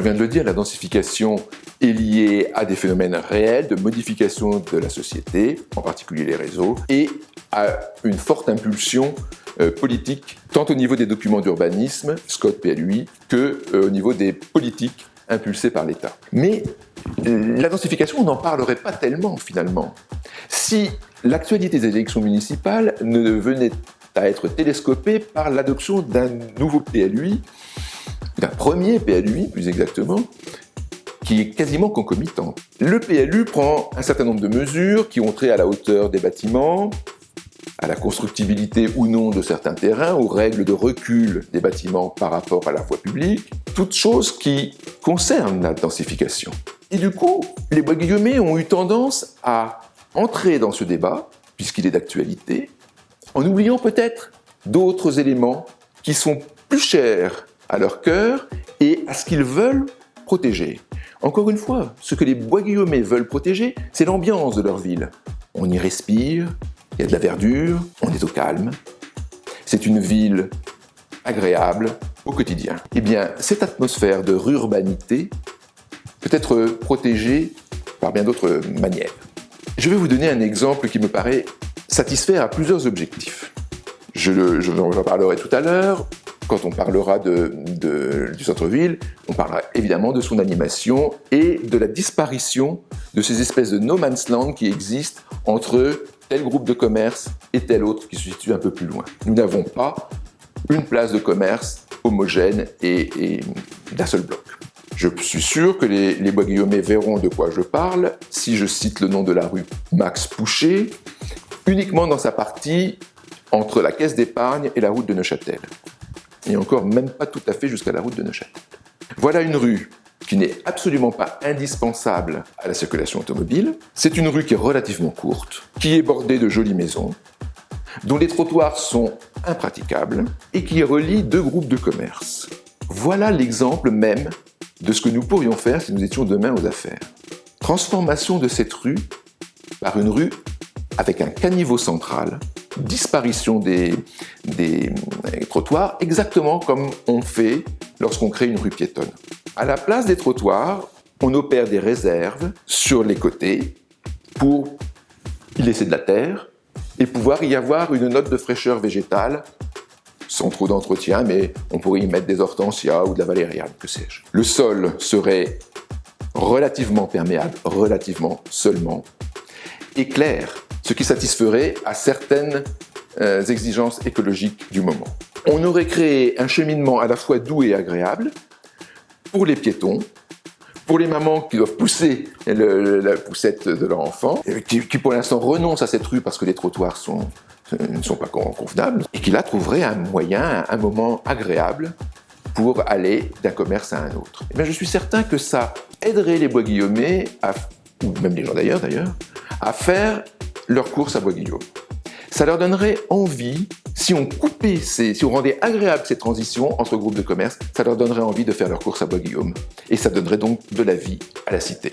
viens de le dire, la densification est liée à des phénomènes réels de modification de la société, en particulier les réseaux, et à une forte impulsion politique, tant au niveau des documents d'urbanisme, Scott PLUI, que au niveau des politiques impulsées par l'État. Mais la densification, on n'en parlerait pas tellement finalement. Si l'actualité des élections municipales ne venait à être télescopée par l'adoption d'un nouveau PLUI, d'un premier PLUI plus exactement, qui est quasiment concomitant. Le PLU prend un certain nombre de mesures qui ont trait à la hauteur des bâtiments, à la constructibilité ou non de certains terrains, aux règles de recul des bâtiments par rapport à la voie publique, toutes choses qui concernent la densification. Et du coup, les bois guillemets ont eu tendance à entrer dans ce débat, puisqu'il est d'actualité, en oubliant peut-être d'autres éléments qui sont plus chers à leur cœur et à ce qu'ils veulent protéger. Encore une fois, ce que les bois guillemets veulent protéger, c'est l'ambiance de leur ville. On y respire, il y a de la verdure, on est au calme. C'est une ville agréable au quotidien. Eh bien, cette atmosphère de rurbanité peut être protégée par bien d'autres manières. Je vais vous donner un exemple qui me paraît satisfaire à plusieurs objectifs. J'en parlerai tout à l'heure. Quand on parlera du centre-ville, on parlera évidemment de son animation et de la disparition de ces espèces de no man's land qui existent entre tel groupe de commerce et tel autre qui se situe un peu plus loin. Nous n'avons pas une place de commerce homogène et d'un seul bloc. Je suis sûr que les bois guillemets verront de quoi je parle si je cite le nom de la rue Max Pouchet, uniquement dans sa partie entre la Caisse d'épargne et la route de Neuchâtel. Et encore même pas tout à fait jusqu'à la route de Neuchâtel. Voilà une rue qui n'est absolument pas indispensable à la circulation automobile. C'est une rue qui est relativement courte, qui est bordée de jolies maisons, dont les trottoirs sont impraticables et qui relie deux groupes de commerce. Voilà l'exemple même de ce que nous pourrions faire si nous étions demain aux affaires. Transformation de cette rue par une rue avec un caniveau central, disparition des trottoirs, exactement comme on fait lorsqu'on crée une rue piétonne. À la place des trottoirs, on opère des réserves sur les côtés pour y laisser de la terre et pouvoir y avoir une note de fraîcheur végétale, sans trop d'entretien, mais on pourrait y mettre des hortensias ou de la valériane, que sais-je. Le sol serait relativement perméable, relativement seulement, et clair, ce qui satisferait à certaines exigences écologiques du moment. On aurait créé un cheminement à la fois doux et agréable pour les piétons, pour les mamans qui doivent pousser la poussette de leur enfant, qui pour l'instant renoncent à cette rue parce que les trottoirs ne sont pas convenables, et qui là trouveraient un moyen, un moment agréable pour aller d'un commerce à un autre. Et bien, je suis certain que ça aiderait les bois guillemets, ou même les gens d'ailleurs, à faire leurs courses à Bois-Guillaume. Ça leur donnerait envie, si on rendait agréable ces transitions entre groupes de commerce, ça leur donnerait envie de faire leurs courses à Bois-Guillaume. Et ça donnerait donc de la vie à la cité.